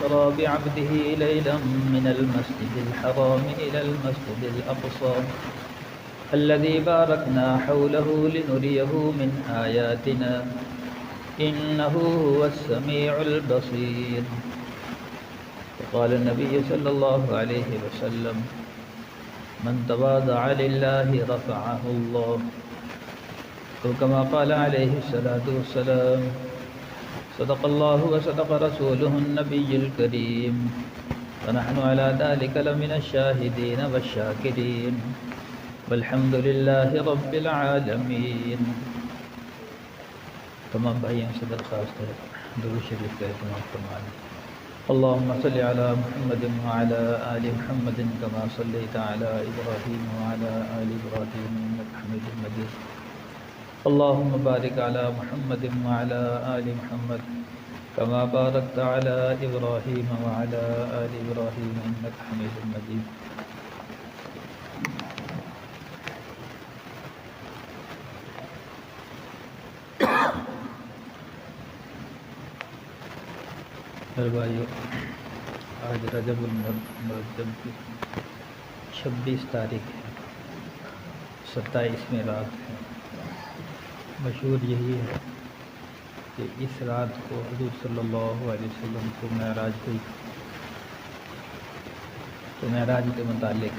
أسرى بعبده ليلا من المسجد الحرام إلى المسجد الأقصى الذي باركنا حوله لنريه من آياتنا إنه هو السميع البصير. وقال النبي صلى الله عليه وسلم من تواضع لله رفعه الله، وكما قال عليه الصلاة والسلام صدق الله وصدق رسوله النبي الكريم ونحن على ذلك لمن الشاهدين والشاكرين والحمد لله رب العالمين. تمام بھائیوں سے درخواست ہے درود شریف کا اہتمام فرمائیں. اللهم صل على محمد وعلى آل محمد كما صليت على إبراهيم وعلى آل إبراهيم إنك حميد مجيد. اللهم بارك على محمد وعلى آل محمد كما باركت على إبراهيم وعلى آل إبراهيم إنك حميد مجيد. بھائیو، آج رجب المرجب کی 26 تاریخ ہے، 27ویں رات ہے. مشہور یہی ہے کہ اس رات کو حضور صلی اللہ علیہ وسلم کو معراج ہوئی. تو معراج کے متعلق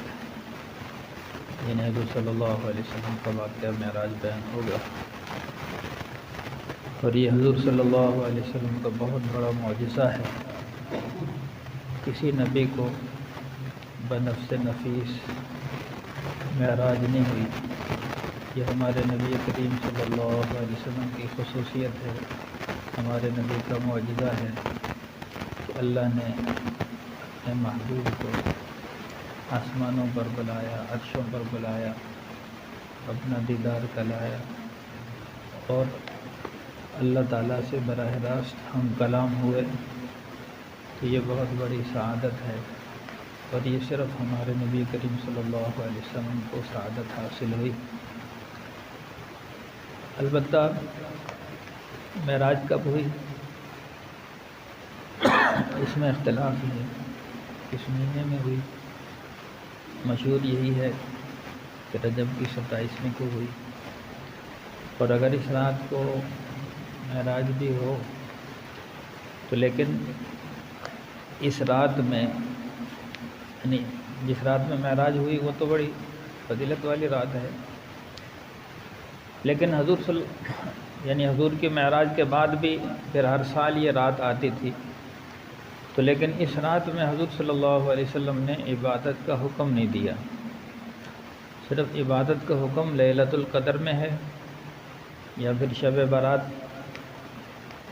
یعنی حضور صلی اللہ علیہ وسلم کا واقعہ معراج بیان ہوگا. اور یہ حضور صلی اللہ علیہ وسلم کا بہت بڑا معجزہ ہے. کسی نبی کو بنفس نفیس معراج نہیں ہوئی. یہ ہمارے نبی کریم صلی اللہ علیہ وسلم کی خصوصیت ہے، ہمارے نبی کا معجزہ ہے کہ اللہ نے اپنے محبوب کو آسمانوں پر بلایا، عرشوں پر بلایا، اپنا دیدار کلایا اور اللہ تعالیٰ سے براہ راست ہم کلام ہوئے. تو یہ بہت بڑی سعادت ہے، اور یہ صرف ہمارے نبی کریم صلی اللہ علیہ وسلم کو سعادت حاصل ہوئی. البتہ معراج کب ہوئی اس میں اختلاف ہے، کس مہینے میں ہوئی. مشہور یہی ہے کہ رجب کی 27ویں کو ہوئی. اور اگر اس رات کو معراج بھی ہو تو لیکن اس رات میں یعنی جس رات میں معراج ہوئی وہ تو بڑی فضیلت والی رات ہے، لیکن حضور کے معراج کے بعد بھی پھر ہر سال یہ رات آتی تھی. تو لیکن اس رات میں حضور صلی اللہ علیہ وسلم نے عبادت کا حکم نہیں دیا. صرف عبادت کا حکم لیلۃ القدر میں ہے یا پھر شب برات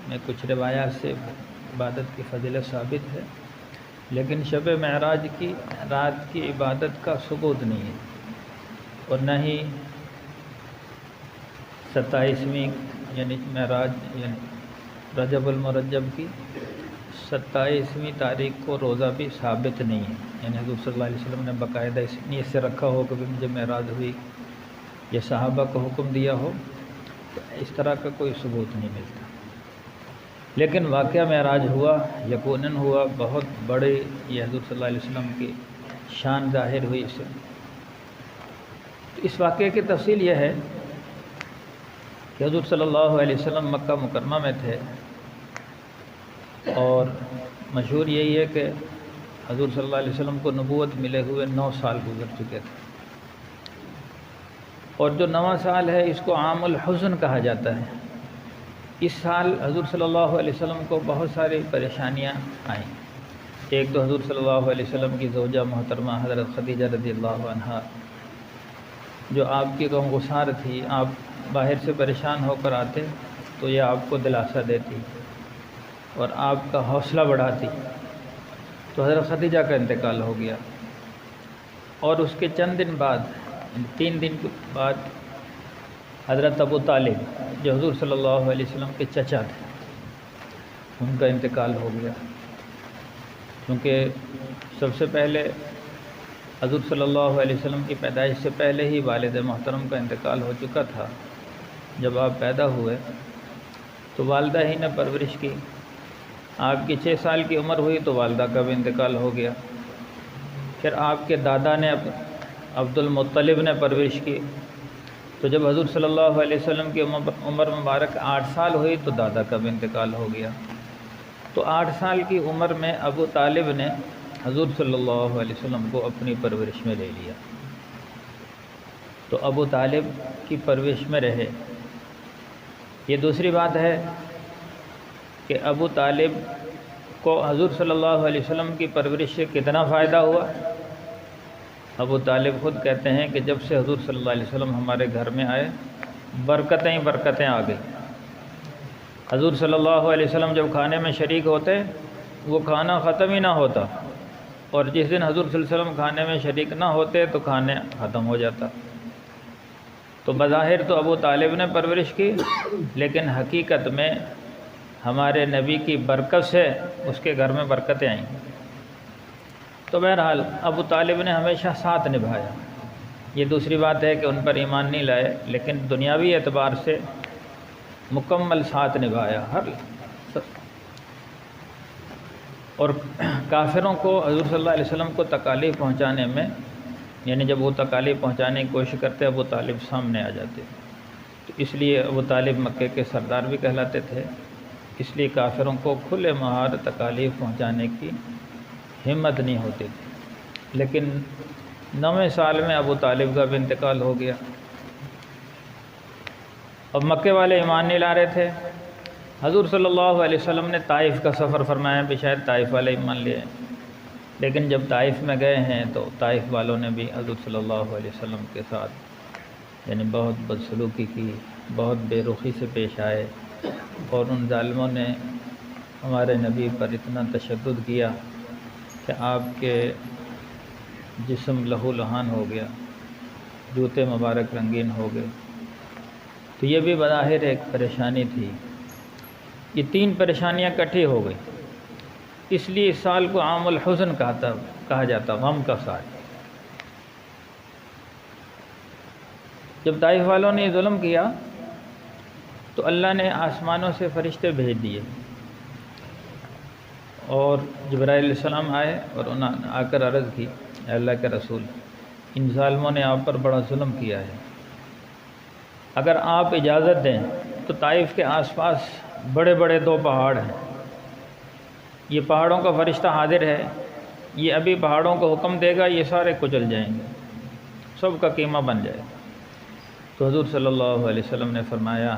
میں کچھ روایات سے عبادت کی فضیلت ثابت ہے، لیکن شب معراج کی رات کی عبادت کا ثبوت نہیں ہے. اور نہ ہی 27ویں یعنی معراج یعنی رجب المرجب کی 27ویں تاریخ کو روزہ بھی ثابت نہیں ہے. یعنی حضور صلی اللہ علیہ وسلم نے باقاعدہ اس نیت سے رکھا ہو کہ مجھے معراج ہوئی یا صحابہ کو حکم دیا ہو، تو اس طرح کا کوئی ثبوت نہیں ملتا. لیکن واقعہ معراج ہوا، یقیناً ہوا، بہت بڑے یہ حضور صلی اللہ علیہ وسلم کی شان ظاہر ہوئی اس سے. اس واقعے کی تفصیل یہ ہے کہ حضور صلی اللہ علیہ وسلم مکہ مکرمہ میں تھے، اور مشہور یہی ہے کہ حضور صلی اللہ علیہ وسلم کو نبوت ملے ہوئے 9 سال گزر چکے تھے. اور جو 9واں سال ہے اس کو عام الحزن کہا جاتا ہے. اس سال حضور صلی اللہ علیہ وسلم کو بہت ساری پریشانیاں آئیں. ایک تو حضور صلی اللہ علیہ وسلم کی زوجہ محترمہ حضرت خدیجہ رضی اللہ عنہا جو آپ کی غمگسار تھی، آپ باہر سے پریشان ہو کر آتے تو یہ آپ کو دلاسا دیتی اور آپ کا حوصلہ بڑھاتی. تو حضرت خدیجہ کا انتقال ہو گیا، اور اس کے چند دن بعد 3 دن بعد حضرت ابو طالب جو حضور صلی اللہ علیہ وسلم کے چچا تھے ان کا انتقال ہو گیا. کیونکہ سب سے پہلے حضور صلی اللہ علیہ وسلم کی پیدائش سے پہلے ہی والد محترم کا انتقال ہو چکا تھا. جب آپ پیدا ہوئے تو والدہ ہی نے پرورش کی، آپ کی 6 سال کی عمر ہوئی تو والدہ کا بھی انتقال ہو گیا۔ پھر آپ کے دادا نے عبد المطلب نے پرورش کی، تو جب حضور صلی اللہ علیہ وسلم کی عمر مبارک 8 سال ہوئی تو دادا کا بھی انتقال ہو گیا۔ تو 8 سال کی عمر میں ابو طالب نے حضور صلی اللہ علیہ وسلم کو اپنی پرورش میں لے لیا، تو ابو طالب کی پرورش میں رہے۔ یہ دوسری بات ہے کہ ابو طالب کو حضور صلی اللہ علیہ وسلم کی پرورش سے کتنا فائدہ ہوا۔ ابو طالب خود کہتے ہیں کہ جب سے حضور صلی اللہ علیہ وسلم ہمارے گھر میں آئے برکتیں برکتیں آ گئی۔ حضور صلی اللہ علیہ وسلم جب کھانے میں شریک ہوتے وہ کھانا ختم ہی نہ ہوتا، اور جس دن حضور صلی اللہ علیہ وسلم کھانے میں شریک نہ ہوتے تو کھانے ختم ہو جاتا۔ تو بظاہر تو ابو طالب نے پرورش کی، لیکن حقیقت میں ہمارے نبی کی برکت سے اس کے گھر میں برکتیں آئیں۔ تو بہرحال ابو طالب نے ہمیشہ ساتھ نبھایا۔ یہ دوسری بات ہے کہ ان پر ایمان نہیں لائے، لیکن دنیاوی اعتبار سے مکمل ساتھ نبھایا اور کافروں کو حضور صلی اللہ علیہ وسلم کو تکالیف پہنچانے میں، یعنی جب وہ تکالیف پہنچانے کی کوشش کرتے ابو طالب سامنے آ جاتے، تو اس لیے ابو طالب مکے کے سردار بھی کہلاتے تھے۔ اس لیے کافروں کو کھلے مہار تکالیف پہنچانے کی ہمت نہیں ہوتی تھی۔ لیکن 9ویں سال میں ابو طالب کا بھی انتقال ہو گیا۔ اب مکے والے ایمان نہیں لا رہے تھے۔ حضور صلی اللہ علیہ وسلم نے طائف کا سفر فرمایا بھی شاید طائف والے ایمان لیے، لیکن جب طائف میں گئے ہیں تو طائف والوں نے بھی حضور صلی اللہ علیہ وسلم کے ساتھ یعنی بہت بدسلوکی کی، بہت بے رخی سے پیش آئے، اور ان ظالموں نے ہمارے نبی پر اتنا تشدد کیا کہ آپ کے جسم لہو لہان ہو گیا، جوتے مبارک رنگین ہو گئے۔ تو یہ بھی بظاہر ایک پریشانی تھی۔ یہ 3 پریشانیاں اکٹھی ہو گئی، اس لیے اس سال کو عام الحزن کہا جاتا، غم کا سال۔ جب طائف والوں نے یہ ظلم کیا تو اللہ نے آسمانوں سے فرشتے بھیج دیے، اور جبرائیل علیہ السلام آئے اور انہوں نے آ کر عرض کی، اے اللہ کے رسول، ان ظالموں نے آپ پر بڑا ظلم کیا ہے، اگر آپ اجازت دیں تو طائف کے آس پاس بڑے بڑے 2 پہاڑ ہیں، یہ پہاڑوں کا فرشتہ حاضر ہے، یہ ابھی پہاڑوں کو حکم دے گا، یہ سارے کچل جائیں گے، سب کا قیمہ بن جائے گا۔ تو حضور صلی اللہ علیہ وسلم نے فرمایا،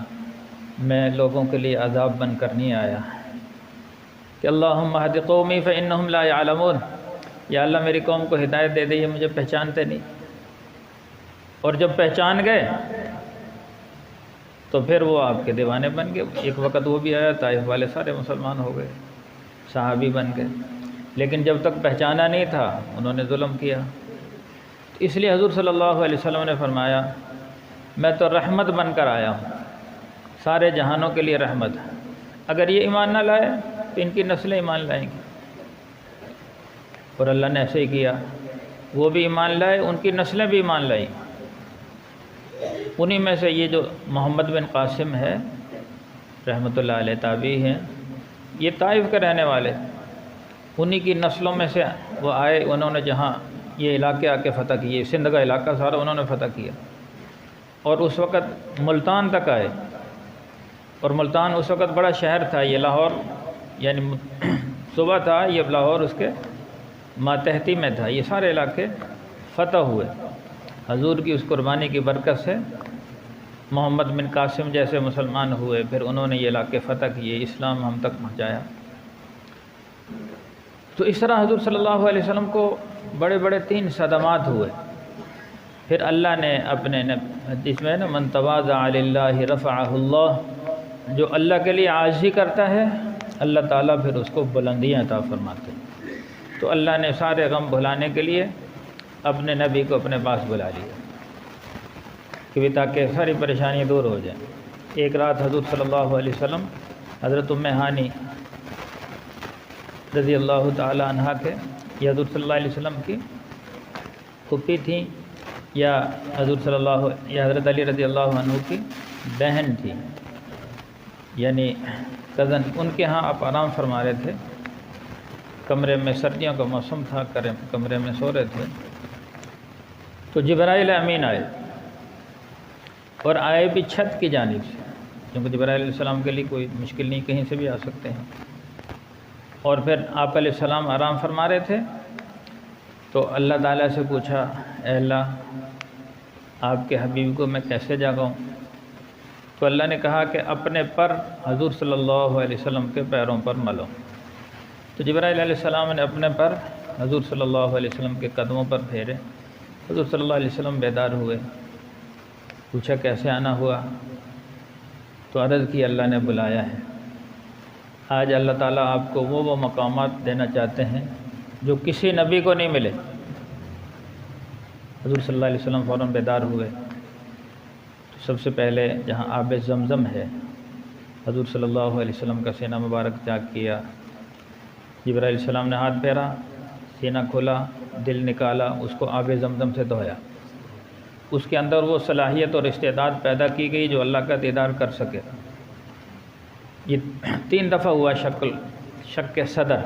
میں لوگوں کے لیے عذاب بن کر نہیں آیا کہ اللہم اہد قومی فانہم لا یعلمون، یا اللہ میری قوم کو ہدایت دے دے، یہ مجھے پہچانتے نہیں۔ اور جب پہچان گئے تو پھر وہ آپ کے دیوانے بن گئے۔ ایک وقت وہ بھی آیا، طائف والے سارے مسلمان ہو گئے، صحابی بن گئے، لیکن جب تک پہچانا نہیں تھا انہوں نے ظلم کیا۔ اس لیے حضور صلی اللہ علیہ وسلم نے فرمایا، میں تو رحمت بن کر آیا ہوں، سارے جہانوں کے لیے رحمت۔ اگر یہ ایمان نہ لائے تو ان کی نسلیں ایمان لائیں گی، اور اللہ نے ایسے ہی کیا، وہ بھی ایمان لائے، ان کی نسلیں بھی ایمان لائیں۔ انہی میں سے یہ جو محمد بن قاسم ہے رحمۃ اللہ علیہ تابعی ہیں، یہ طائف کے رہنے والے، انہی کی نسلوں میں سے وہ آئے، انہوں نے جہاں یہ علاقے آ کے فتح کیے، سندھ کا علاقہ سارا انہوں نے فتح کیا، اور اس وقت ملتان تک آئے، اور ملتان اس وقت بڑا شہر تھا، یہ لاہور یعنی صبح تھا، یہ لاہور اس کے ماتحتی میں تھا، یہ سارے علاقے فتح ہوئے حضور کی اس قربانی کی برکت سے۔ محمد بن قاسم جیسے مسلمان ہوئے، پھر انہوں نے یہ علاقے فتح کیے، اسلام ہم تک پہنچایا۔ تو اس طرح حضور صلی اللہ علیہ وسلم کو بڑے بڑے 3 صدمات ہوئے۔ پھر اللہ نے اپنے حدیث میں نا، من تواضع للہ رفعہ اللہ، جو اللہ کے لیے عاجزی کرتا ہے اللہ تعالیٰ پھر اس کو بلندیاں عطا فرماتے ہیں۔ تو اللہ نے سارے غم بھلانے کے لیے اپنے نبی کو اپنے پاس بلا لیا کہ تاکہ ساری پریشانیاں دور ہو جائیں۔ ایک رات حضور صلی اللہ علیہ وسلم حضرت ام ہانی رضی اللہ تعالی عنہا کے، یہ حضور صلی اللہ علیہ وسلم کی پھپھی تھیں، یا حضور صلی اللہ یا حضرت علی رضی اللہ عنہ کی بہن تھی، یعنی کزن، ان کے ہاں آپ آرام فرما رہے تھے، کمرے میں، سردیوں کا موسم تھا، کمرے میں سو رہے تھے، تو جبرائیل امین آئے، اور آئے بھی چھت کی جانب سے، کیونکہ جبرائیل علیہ السلام کے لیے کوئی مشکل نہیں، کہیں سے بھی آ سکتے ہیں۔ اور پھر آپ علیہ السلام آرام فرما رہے تھے، تو اللہ تعالیٰ سے پوچھا، اے اللہ، آپ کے حبیب کو میں کیسے جاگاؤں؟ تو اللہ نے کہا کہ اپنے پر حضور صلی اللہ علیہ وسلم کے پیروں پر ملو۔ تو جبرائیل علیہ السلام نے اپنے پر حضور صلی اللہ علیہ وسلم کے قدموں پر پھیرے، حضور صلی اللہ علیہ وسلم بیدار ہوئے، پوچھا کیسے آنا ہوا؟ تو عرض کی اللہ نے بلایا ہے۔ آج اللہ تعالیٰ آپ کو وہ مقامات دینا چاہتے ہیں جو کسی نبی کو نہیں ملے۔ حضور صلی اللہ علیہ وسلم فوراً بیدار ہوئے، تو سب سے پہلے جہاں آب زمزم ہے، حضور صلی اللہ علیہ وسلم کا سینہ مبارک چاک کیا، جبرائیل علیہ السلام نے ہاتھ پھیرا، سینہ کھولا، دل نکالا، اس کو آب زمزم سے دھویا، اس کے اندر وہ صلاحیت اور استعداد پیدا کی گئی جو اللہ کا دیدار کر سکے۔ یہ 3 دفعہ ہوا شک صدر۔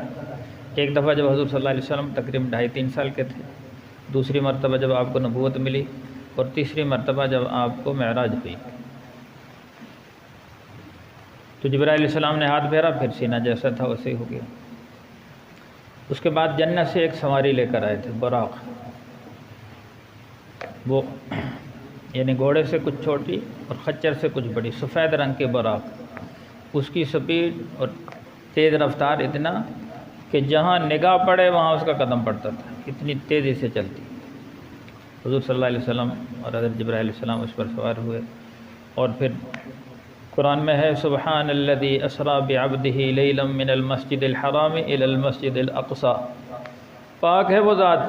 ایک دفعہ جب حضور صلی اللہ علیہ وسلم تقریباً 2.5-3 سال کے تھے، دوسری مرتبہ جب آپ کو نبوت ملی، اور تیسری مرتبہ جب آپ کو معراج ہوئی۔ تو جبرائیل علیہ السلام نے ہاتھ پھیرا، پھر سینہ جیسا تھا ویسے ہی ہو گیا۔ اس کے بعد جنت سے ایک سواری لے کر آئے تھے، براق، وہ یعنی گھوڑے سے کچھ چھوٹی اور خچر سے کچھ بڑی، سفید رنگ کے براق، اس کی سپیڈ اور تیز رفتار اتنا کہ جہاں نگاہ پڑے وہاں اس کا قدم پڑتا تھا، اتنی تیزی سے چلتی۔ حضور صلی اللہ علیہ وسلم اور حضرت جبرائیل علیہ السلام اس پر سوار ہوئے، اور پھر قرآن میں ہے، سبحان الذی اسریٰ بعبدہ لیلا من المسجد الحرام الی المسجد الاقصی، پاک ہے وہ ذات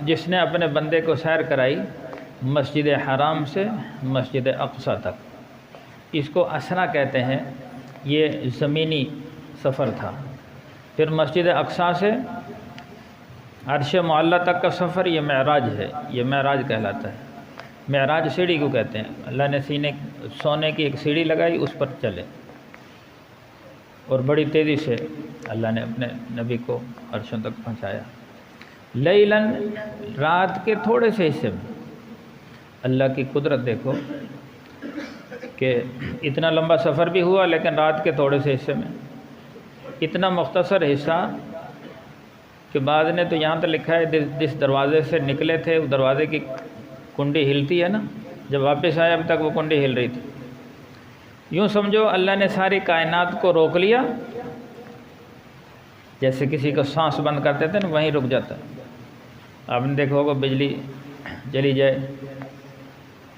جس نے اپنے بندے کو سیر کرائی مسجد حرام سے مسجد اقصی تک۔ اس کو اسریٰ کہتے ہیں، یہ زمینی سفر تھا۔ پھر مسجد اقصی سے عرش معلیٰ تک کا سفر، یہ معراج ہے، یہ معراج کہلاتا ہے۔ معراج سیڑھی کو کہتے ہیں، اللہ نے سونے کی ایک سیڑھی لگائی، اس پر چلے، اور بڑی تیزی سے اللہ نے اپنے نبی کو عرشوں تک پہنچایا۔ لیلاً، رات کے تھوڑے سے حصے میں۔ اللہ کی قدرت دیکھو کہ اتنا لمبا سفر بھی ہوا، لیکن رات کے تھوڑے سے حصے میں، اتنا مختصر حصہ کہ بعض نے تو یہاں تک لکھا ہے جس دروازے سے نکلے تھے، وہ دروازے کی کنڈی ہلتی ہے نا، جب واپس آئے اب تک وہ کنڈی ہل رہی تھی۔ یوں سمجھو اللہ نے ساری کائنات کو روک لیا، جیسے کسی کو سانس بند کرتے تھے نا، وہیں رک جاتا ہے۔ آپ نے دیکھا ہوگا بجلی چلی جائے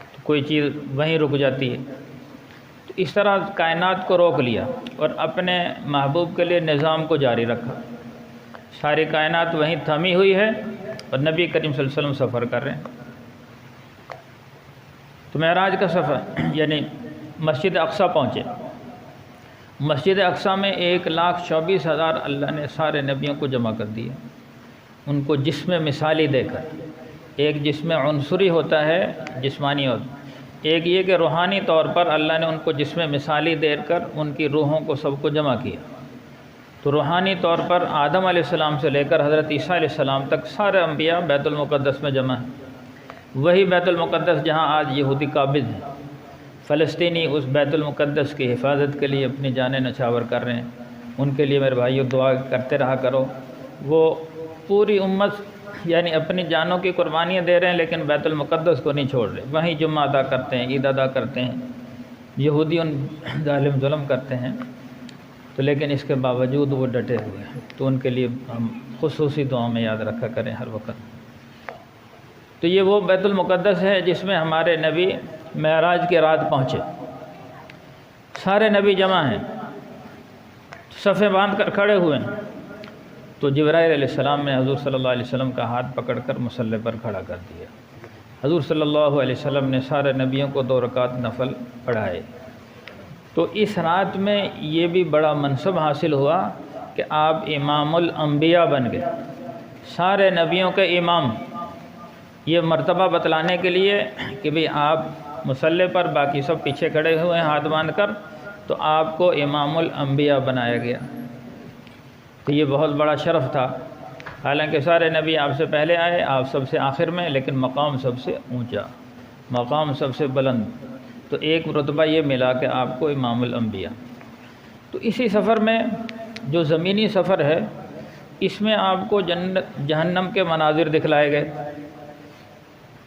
تو کوئی چیز وہیں رک جاتی ہے، تو اس طرح کائنات کو روک لیا اور اپنے محبوب کے لیے نظام کو جاری رکھا۔ ساری کائنات وہیں تھمی ہوئی ہے اور نبی کریم صلی اللہ علیہ وسلم سفر کر رہے ہیں۔ تو معراج کا سفر یعنی مسجد اقصی پہنچے۔ مسجد اقصی میں 1,24,000 اللہ نے سارے نبیوں کو جمع کر دیے، ان کو جسم مثالی دے کر۔ ایک جسم عنصری ہوتا ہے، جسمانی ہوتا، ایک یہ کہ روحانی طور پر اللہ نے ان کو جسم مثالی دے کر ان کی روحوں کو سب کو جمع کیا۔ تو روحانی طور پر آدم علیہ السلام سے لے کر حضرت عیسیٰ علیہ السلام تک سارے انبیاء بیت المقدس میں جمع ہیں۔ وہی بیت المقدس جہاں آج یہودی قابض ہیں، فلسطینی اس بیت المقدس کی حفاظت کے لیے اپنی جانیں نچھاور کر رہے ہیں۔ ان کے لیے میرے بھائیو دعا کرتے رہا کرو۔ وہ پوری امت یعنی اپنی جانوں کی قربانیاں دے رہے ہیں، لیکن بیت المقدس کو نہیں چھوڑ رہے، وہیں جمعہ ادا کرتے ہیں، عید ادا کرتے ہیں۔ یہودی ان ظلم کرتے ہیں، تو لیکن اس کے باوجود وہ ڈٹے ہوئے ہیں، تو ان کے لیے ہم خصوصی دعاؤں میں یاد رکھا کریں ہر وقت۔ تو یہ وہ بیت المقدس ہے جس میں ہمارے نبی معراج کی رات پہنچے۔ سارے نبی جمع ہیں، صفیں باندھ کر کھڑے ہوئے ہیں، تو جبرائیل علیہ السلام نے حضور صلی اللہ علیہ وسلم کا ہاتھ پکڑ کر مصلی پر کھڑا کر دیا۔ حضور صلی اللہ علیہ وسلم نے سارے نبیوں کو 2 رکعت نفل پڑھائے۔ تو اس رات میں یہ بھی بڑا منصب حاصل ہوا کہ آپ امام الانبیاء بن گئے، سارے نبیوں کے امام۔ یہ مرتبہ بتلانے کے لیے کہ بھئی آپ مصلی پر، باقی سب پیچھے کھڑے ہوئے ہیں ہاتھ باندھ کر، تو آپ کو امام الانبیاء بنایا گیا۔ تو یہ بہت بڑا شرف تھا، حالانکہ سارے نبی آپ سے پہلے آئے، آپ سب سے آخر میں، لیکن مقام سب سے اونچا، مقام سب سے بلند، تو ایک رتبہ یہ ملا کہ آپ کو امام الانبیاء۔ تو اسی سفر میں جو زمینی سفر ہے، اس میں آپ کو جہنم کے مناظر دکھلائے گئے۔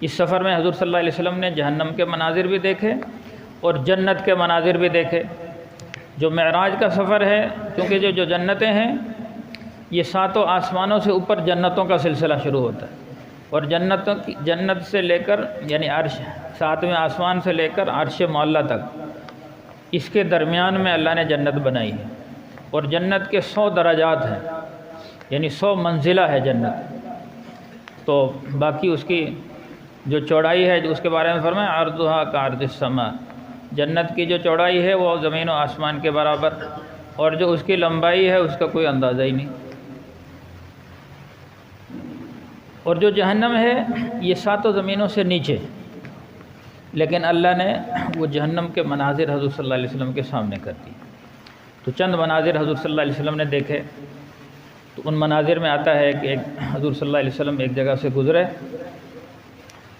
اس سفر میں حضور صلی اللہ علیہ وسلم نے جہنم کے مناظر بھی دیکھے اور جنت کے مناظر بھی دیکھے۔ جو معراج کا سفر ہے، کیونکہ جو جنتیں ہیں یہ 7 آسمانوں سے اوپر جنتوں کا سلسلہ شروع ہوتا ہے، اور جنت سے لے کر یعنی عرش 7ویں آسمان سے لے کر عرش معلیٰ تک، اس کے درمیان میں اللہ نے جنت بنائی ہے، اور جنت کے 100 درجات ہیں، یعنی 100 منزلہ ہے جنت۔ تو باقی اس کی جو چوڑائی ہے، جو اس کے بارے میں فرمایا عرضھا کعرض السماء، جنت کی جو چوڑائی ہے وہ زمین و آسمان کے برابر، اور جو اس کی لمبائی ہے اس کا کوئی اندازہ ہی نہیں۔ اور جو جہنم ہے یہ 7 زمینوں سے نیچے، لیکن اللہ نے وہ جہنم کے مناظر حضور صلی اللہ علیہ وسلم کے سامنے کر دی۔ تو چند مناظر حضور صلی اللہ علیہ وسلم نے دیکھے۔ تو ان مناظر میں آتا ہے کہ حضور صلی اللہ علیہ وسلم ایک جگہ سے گزرے،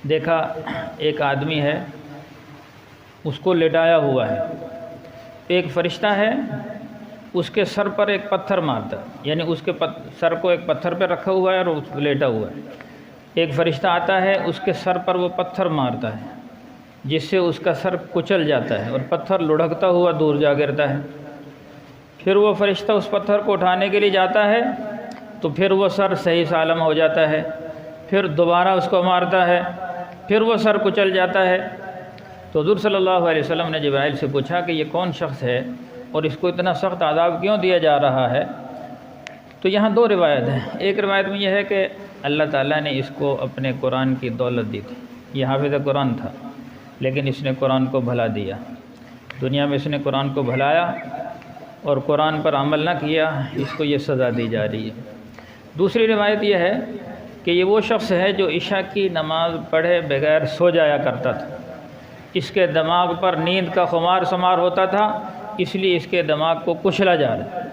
دیکھا ایک آدمی ہے، اس کو لٹایا ہوا ہے، ایک فرشتہ ہے اس کے سر پر ایک پتھر مارتا ہے، یعنی اس کے سر کو ایک پتھر پہ رکھا ہوا ہے اور اس پہ لیٹا ہوا ہے۔ ایک فرشتہ آتا ہے، اس کے سر پر وہ پتھر مارتا ہے، جس سے اس کا سر کچل جاتا ہے اور پتھر لڑھکتا ہوا دور جا گرتا ہے۔ پھر وہ فرشتہ اس پتھر کو اٹھانے کے لیے جاتا ہے تو پھر وہ سر صحیح سالم ہو جاتا ہے، پھر دوبارہ اس کو مارتا ہے، پھر وہ سر کچل جاتا ہے۔ تو حضور صلی اللہ علیہ وسلم نے جبرائیل سے پوچھا کہ یہ کون شخص ہے اور اس کو اتنا سخت عذاب کیوں دیا جا رہا ہے؟ تو یہاں 2 روایت ہیں۔ ایک روایت میں یہ ہے کہ اللہ تعالیٰ نے اس کو اپنے قرآن کی دولت دی تھی، یہ حافظ قرآن تھا، لیکن اس نے قرآن کو بھلا دیا، دنیا میں اس نے قرآن کو بھلایا اور قرآن پر عمل نہ کیا، اس کو یہ سزا دی جا رہی ہے۔ دوسری روایت یہ ہے کہ یہ وہ شخص ہے جو عشاء کی نماز پڑھے بغیر سو جایا کرتا تھا، اس کے دماغ پر نیند کا خمار سمار ہوتا تھا، اس لیے اس کے دماغ کو کچلا جا رہا ہے۔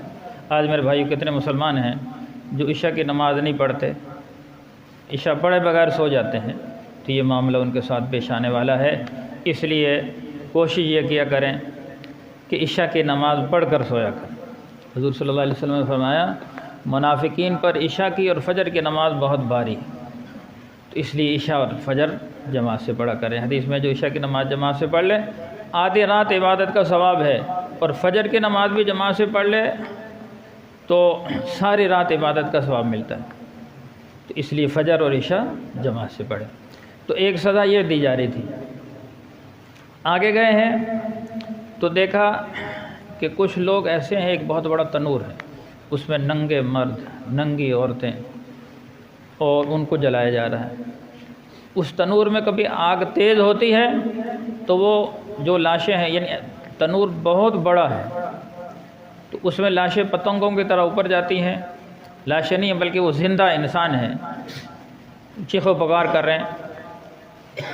آج میرے بھائیو کتنے مسلمان ہیں جو عشاء کی نماز نہیں پڑھتے، عشاء پڑھے بغیر سو جاتے ہیں، تو یہ معاملہ ان کے ساتھ پیش آنے والا ہے۔ اس لیے کوشش یہ کیا کریں کہ عشاء کی نماز پڑھ کر سویا کریں۔ حضور صلی اللہ علیہ وسلم نے فرمایا منافقین پر عشاء کی اور فجر کی نماز بہت بھاری ہے، تو اس لیے عشاء اور فجر جماعت سے پڑھا کریں۔ حدیث میں جو عشاء کی نماز جماعت سے پڑھ لے آدھی رات عبادت کا ثواب ہے، اور فجر کی نماز بھی جماعت سے پڑھ لے تو ساری رات عبادت کا ثواب ملتا ہے، تو اس لیے فجر اور عشاء جماعت سے پڑھیں۔ تو ایک سزا یہ دی جا رہی تھی۔ آگے گئے ہیں تو دیکھا کہ کچھ لوگ ایسے ہیں، ایک بہت بڑا تنور ہے، اس میں ننگے مرد، ننگی عورتیں، اور ان کو جلایا جا رہا ہے۔ اس تنور میں کبھی آگ تیز ہوتی ہے تو وہ جو لاشیں ہیں، یعنی تنور بہت بڑا ہے، تو اس میں لاشیں پتنگوں کی طرح اوپر جاتی ہیں، لاشیں نہیں ہیں بلکہ وہ زندہ انسان ہیں، چیخو پکار کر رہے ہیں۔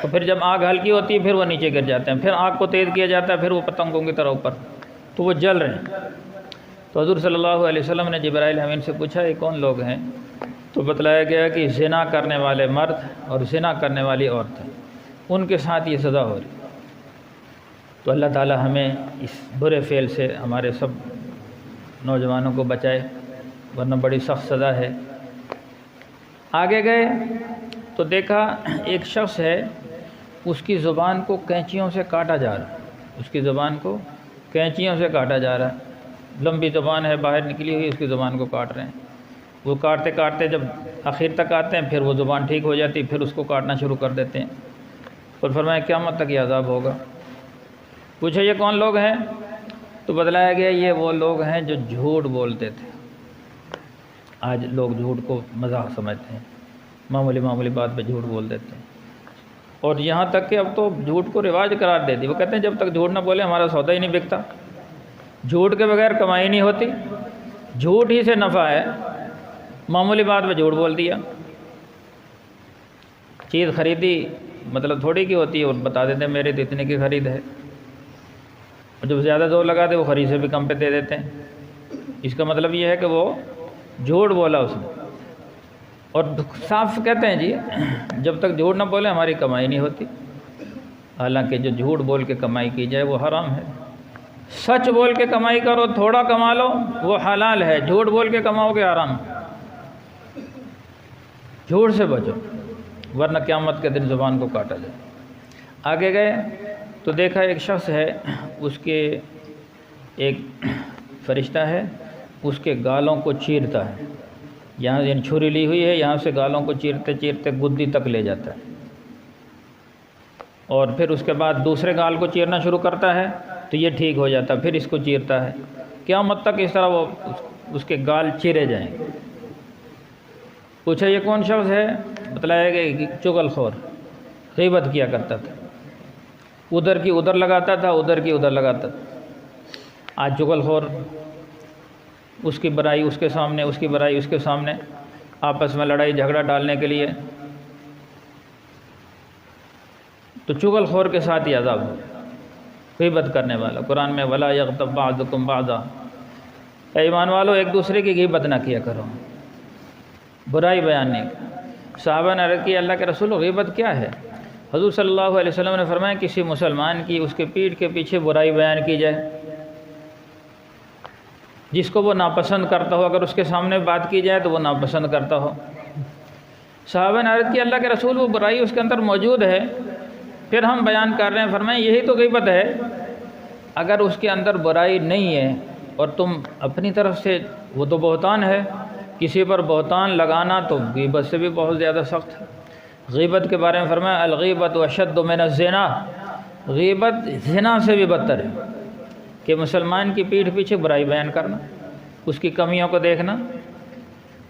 تو پھر جب آگ ہلکی ہوتی ہے پھر وہ نیچے گر جاتے ہیں، پھر آگ کو تیز کیا جاتا ہے، پھر وہ پتنگوں کی طرح اوپر، تو وہ جل رہے ہیں۔ تو حضور صلی اللہ علیہ وسلم نے جبرائیل امین سے پوچھا یہ کون لوگ ہیں؟ تو بتلایا گیا کہ زنا کرنے والے مرد اور زنا کرنے والی عورتیں، ان کے ساتھ یہ سزا ہو رہی۔ تو اللہ تعالی ہمیں اس برے فعل سے ہمارے سب نوجوانوں کو بچائے، ورنہ بڑی سخت سزا ہے۔ آگے گئے تو دیکھا ایک شخص ہے، اس کی زبان کو کینچیوں سے کاٹا جا رہا ہے، اس کی زبان کو کینچیوں سے کاٹا جا رہا ہے، لمبی زبان ہے باہر نکلی ہوئی، اس کی زبان کو کاٹ رہے ہیں۔ وہ کاٹتے کاٹتے جب آخر تک آتے ہیں پھر وہ زبان ٹھیک ہو جاتی، پھر اس کو کاٹنا شروع کر دیتے ہیں۔ اور فرمایا قیامت تک یہ عذاب ہوگا۔ پوچھے یہ کون لوگ ہیں؟ تو بتلایا گیا یہ وہ لوگ ہیں جو جھوٹ بولتے تھے۔ آج لوگ جھوٹ کو مذاق سمجھتے ہیں، معمولی بات پہ جھوٹ بول دیتے ہیں، اور یہاں تک کہ اب تو جھوٹ کو رواج قرار دے دی۔ وہ کہتے ہیں جب تک جھوٹ نہ بولے ہمارا سودا ہی نہیں بکتا، جھوٹ کے بغیر کمائی نہیں ہوتی، جھوٹ ہی سے نفع ہے، معمولی بات پہ جھوٹ بول دیا۔ چیز خریدی مطلب تھوڑی کی ہوتی ہے، اور بتا دیتے ہیں میرے تو اتنے کی خرید ہے۔ اور جب زیادہ زور لگاتے وہ خرید سے بھی کم پہ دے دیتے ہیں۔ اس کا مطلب یہ ہے کہ وہ جھوٹ بولا اس نے، اور صاف کہتے ہیں جی جب تک جھوٹ نہ بولے ہماری کمائی نہیں ہوتی، حالانکہ جو جھوٹ بول کے کمائی کی جائے وہ حرام ہے۔ سچ بول کے کمائی کرو، تھوڑا کما لو، وہ حلال ہے، جھوٹ بول کے کماؤ گے حرام۔ جھوٹ سے بچو ورنہ قیامت کے دن زبان کو کاٹا جائے۔ آگے گئے تو دیکھا ایک شخص ہے، اس کے ایک فرشتہ ہے، اس کے گالوں کو چیرتا ہے، یہاں یعنی چھری لی ہوئی ہے، یہاں سے گالوں کو چیرتے چیرتے گدی تک لے جاتا ہے، اور پھر اس کے بعد دوسرے گال کو چیرنا شروع کرتا ہے تو یہ ٹھیک ہو جاتا ہے، پھر اس کو چیرتا ہے، قیامت تک اس طرح وہ اس کے گال چیرے جائیں گے۔ پوچھا یہ کون شخص ہے؟ بتلایا کہ چغل خور، غیبت کیا کرتا تھا، ادھر کی ادھر لگاتا تھا، ادھر کی ادھر لگاتا تھا۔ آج چغل خور اس کی برائی اس کے سامنے، اس کی برائی اس کے سامنے، آپس میں لڑائی جھگڑا ڈالنے کے لیے، تو چغل خور کے ساتھ ہی عذاب ہو، غیبت کرنے والا۔ قرآن میں وَلَا يَغْتَبْ بَعْضُكُمْ بَعْضًا، اے ایمان والو ایک دوسرے کی غیبت نہ کیا کرو، برائی بیان نہیں۔ صحابہ نے عرض کی اللہ کے رسول غیبت کیا ہے؟ حضور صلی اللہ علیہ وسلم نے فرمایا کسی مسلمان کی اس کے پیٹھ کے پیچھے برائی بیان کی جائے، جس کو وہ ناپسند کرتا ہو، اگر اس کے سامنے بات کی جائے تو وہ ناپسند کرتا ہو۔ صحابہ نے عرض کی اللہ کے رسول وہ برائی اس کے اندر موجود ہے، پھر ہم بیان کر رہے ہیں، فرمائیں یہی تو غیبت ہے۔ اگر اس کے اندر برائی نہیں ہے اور تم اپنی طرف سے، وہ تو بہتان ہے، کسی پر بہتان لگانا تو غیبت سے بھی بہت زیادہ سخت ہے۔ غیبت کے بارے میں فرمایا الغیبت اشد من الزنا، غیبت زنا سے بھی بدتر ہے، کہ مسلمان کی پیٹھ پیچھے برائی بیان کرنا، اس کی کمیوں کو دیکھنا۔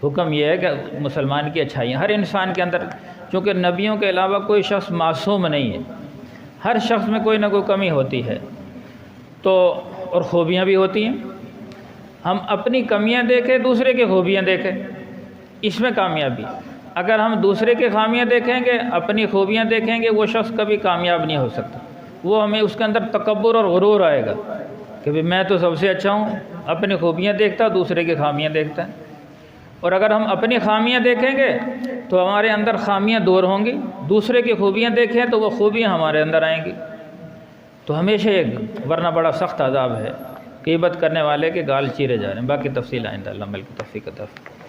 حکم یہ ہے کہ مسلمان کی اچھائیاں ہر انسان کے اندر، چونکہ نبیوں کے علاوہ کوئی شخص معصوم نہیں ہے، ہر شخص میں کوئی نہ کوئی کمی ہوتی ہے تو، اور خوبیاں بھی ہوتی ہیں۔ ہم اپنی کمیاں دیکھیں، دوسرے کی خوبیاں دیکھیں، اس میں کامیابی۔ اگر ہم دوسرے کی خامیاں دیکھیں گے، اپنی خوبیاں دیکھیں گے، وہ شخص کبھی کامیاب نہیں ہو سکتا۔ وہ ہمیں اس کے اندر تکبر اور غرور آئے گا کہ میں تو سب سے اچھا ہوں، اپنی خوبیاں دیکھتا، دوسرے کی خامیاں دیکھتا ہے۔ اور اگر ہم اپنی خامیاں دیکھیں گے تو ہمارے اندر خامیاں دور ہوں گی، دوسرے کی خوبیاں دیکھیں تو وہ خوبیاں ہمارے اندر آئیں گی۔ تو ہمیشہ ایک ورنہ بڑا سخت عذاب ہے غیبت کرنے والے کے گال چیرے جا رہے ہیں۔ باقی تفصیل آئندہ اللہ مل کی توفیق عطا فرمائے۔